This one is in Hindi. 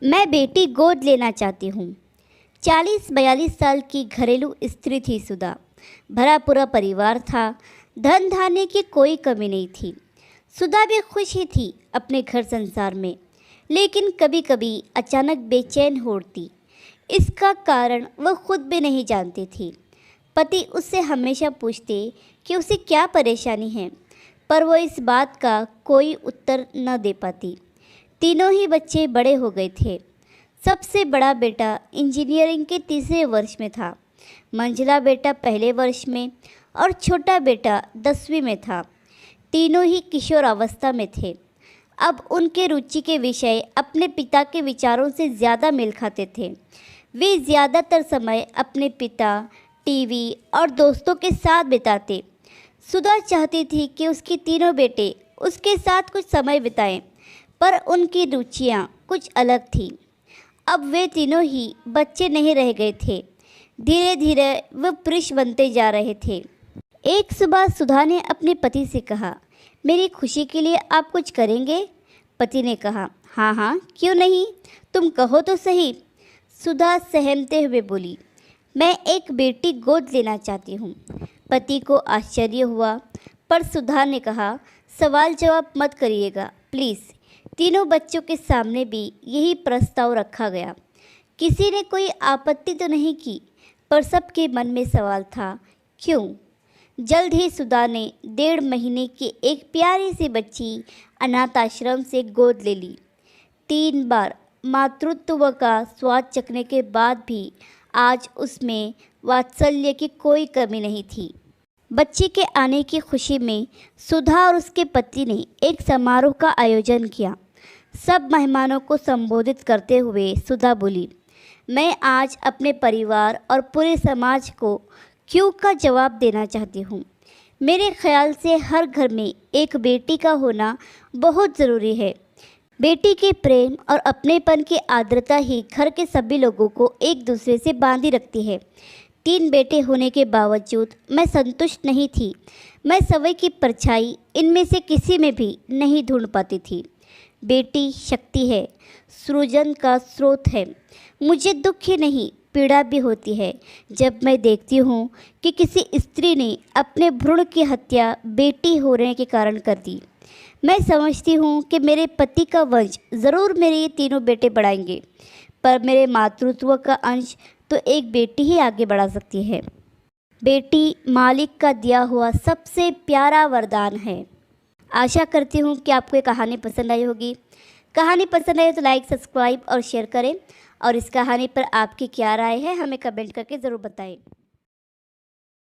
मैं बेटी गोद लेना चाहती हूँ। 40-42 साल की घरेलू स्त्री थी सुधा। भरा पूरा परिवार था। धन धान्य की कोई कमी नहीं थी। सुधा भी खुश ही थी अपने घर संसार में, लेकिन कभी कभी अचानक बेचैन हो उठती। इसका कारण वह खुद भी नहीं जानती थी। पति उससे हमेशा पूछते कि उसे क्या परेशानी है, पर वो इस बात का कोई उत्तर न दे पाती। तीनों ही बच्चे बड़े हो गए थे। सबसे बड़ा बेटा इंजीनियरिंग के तीसरे वर्ष में था, मंझला बेटा पहले वर्ष में और छोटा बेटा 10वीं में था। तीनों ही किशोरावस्था में थे। अब उनके रुचि के विषय अपने पिता के विचारों से ज़्यादा मेल खाते थे। वे ज़्यादातर समय अपने पिता, टीवी और दोस्तों के साथ बिताते। सुधा चाहती थी कि उसके तीनों बेटे उसके साथ कुछ समय बिताएं, पर उनकी रुचियां कुछ अलग थीं। अब वे तीनों ही बच्चे नहीं रह गए थे। धीरे धीरे वे पुरुष बनते जा रहे थे। एक सुबह सुधा ने अपने पति से कहा, मेरी खुशी के लिए आप कुछ करेंगे? पति ने कहा, हाँ हाँ, क्यों नहीं, तुम कहो तो सही। सुधा सहमते हुए बोली, मैं एक बेटी गोद लेना चाहती हूँ। पति को आश्चर्य हुआ, पर सुधा ने कहा, सवाल जवाब मत करिएगा प्लीज़। तीनों बच्चों के सामने भी यही प्रस्ताव रखा गया। किसी ने कोई आपत्ति तो नहीं की, पर सबके मन में सवाल था, क्यों? जल्द ही सुधा ने 1.5 महीने की एक प्यारी सी बच्ची अनाथ आश्रम से गोद ले ली। 3 बार मातृत्व का स्वाद चखने के बाद भी आज उसमें वात्सल्य की कोई कमी नहीं थी। बच्चे के आने की खुशी में सुधा और उसके पति ने एक समारोह का आयोजन किया। सब मेहमानों को संबोधित करते हुए सुधा बोली, मैं आज अपने परिवार और पूरे समाज को क्यों का जवाब देना चाहती हूँ। मेरे ख्याल से हर घर में एक बेटी का होना बहुत ज़रूरी है। बेटी के प्रेम और अपनेपन की आर्द्रता ही घर के सभी लोगों को एक दूसरे से बांधी रखती है। 3 बेटे होने के बावजूद मैं संतुष्ट नहीं थी। मैं समय की परछाई इनमें से किसी में भी नहीं ढूंढ पाती थी। बेटी शक्ति है, सृजन का स्रोत है। मुझे दुख ही नहीं, पीड़ा भी होती है जब मैं देखती हूँ कि किसी स्त्री ने अपने भ्रूण की हत्या बेटी होने के कारण कर दी। मैं समझती हूँ कि मेरे पति का वंश ज़रूर मेरे ये तीनों बेटे बढ़ाएंगे, पर मेरे मातृत्व का अंश तो एक बेटी ही आगे बढ़ा सकती है। बेटी मालिक का दिया हुआ सबसे प्यारा वरदान है। आशा करती हूँ कि आपको ये कहानी पसंद आई होगी। कहानी पसंद आई तो लाइक, सब्सक्राइब और शेयर करें, और इस कहानी पर आपकी क्या राय है हमें कमेंट करके ज़रूर बताएं।